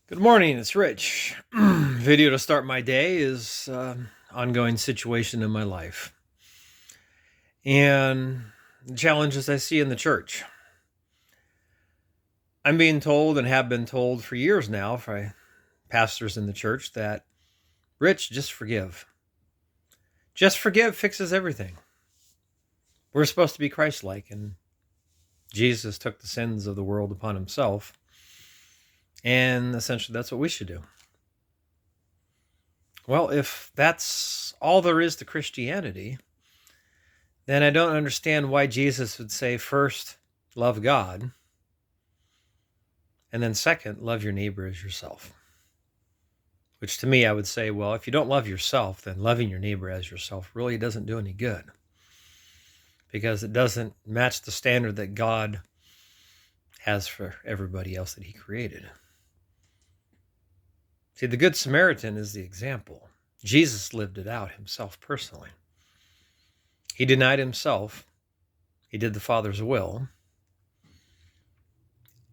Good morning, it's Rich. Video to start my day is ongoing situation in my life and the challenges I see in the church. I'm being told and have been told for years now by pastors in the church that, Rich, just forgive. Just forgive fixes everything. We're supposed to be Christ-like, and Jesus took the sins of the world upon himself, and essentially that's what we should do. Well, if that's all there is to Christianity, then I don't understand why Jesus would say, first, love God, and then second, love your neighbor as yourself. Which to me, I would say, well, if you don't love yourself, then loving your neighbor as yourself really doesn't do any good, because it doesn't match the standard that God has for everybody else that he created. See, the Good Samaritan is the example. Jesus lived it out himself personally. He denied himself. He did the Father's will.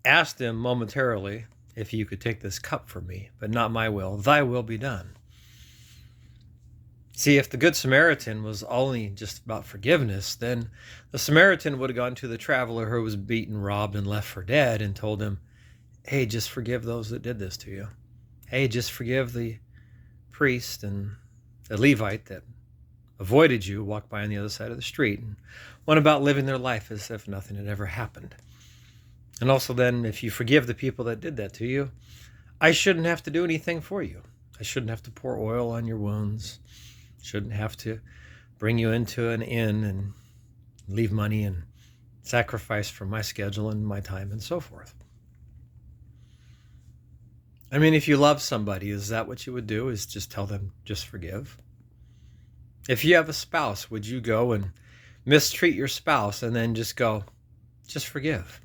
Asked him momentarily if you could take this cup from me, but not my will, thy will be done. See, if the Good Samaritan was only just about forgiveness, then the Samaritan would have gone to the traveler who was beaten, robbed, and left for dead and told him, hey, just forgive those that did this to you. Hey, just forgive the priest and the Levite that avoided you, walked by on the other side of the street, and went about living their life as if nothing had ever happened. And also then, if you forgive the people that did that to you, I shouldn't have to do anything for you. I shouldn't have to pour oil on your wounds. Shouldn't have to bring you into an inn and leave money and sacrifice from my schedule and my time and so forth. I mean, if you love somebody, is that what you would do? Is just tell them, just forgive? If you have a spouse, would you go and mistreat your spouse and then just go, just forgive?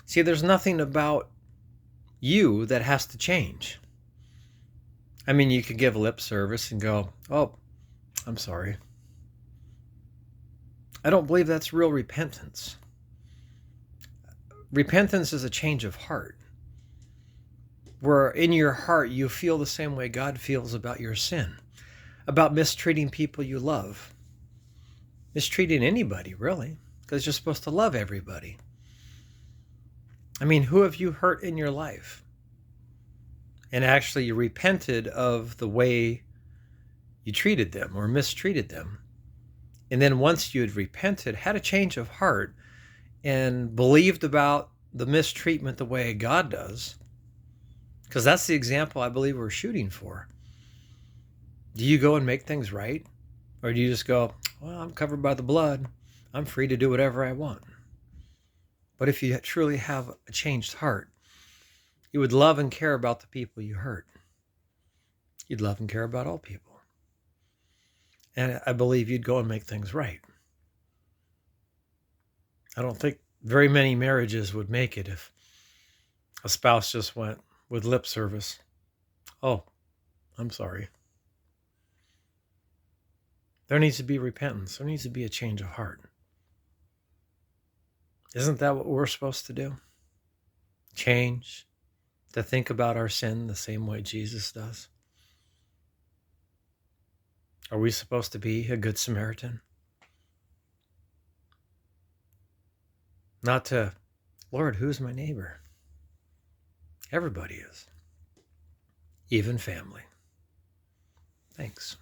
See, there's nothing about you that has to change. I mean, you could give lip service and go, oh, I'm sorry. I don't believe that's real repentance. Repentance is a change of heart, where in your heart you feel the same way God feels about your sin, about mistreating people you love, mistreating anybody, really, because you're supposed to love everybody. I mean, who have you hurt in your life? And actually you repented of the way you treated them or mistreated them. And then once you had repented, had a change of heart, and believed about the mistreatment the way God does, because that's the example I believe we're shooting for. Do you go and make things right? Or do you just go, well, I'm covered by the blood. I'm free to do whatever I want. But if you truly have a changed heart, you would love and care about the people you hurt. You'd love and care about all people. And I believe you'd go and make things right. I don't think very many marriages would make it if a spouse just went with lip service. Oh, I'm sorry. There needs to be repentance. There needs to be a change of heart. Isn't that what we're supposed to do? Change, to think about our sin the same way Jesus does. Are we supposed to be a good Samaritan? Not to, Lord, who's my neighbor? Everybody is, even family. Thanks.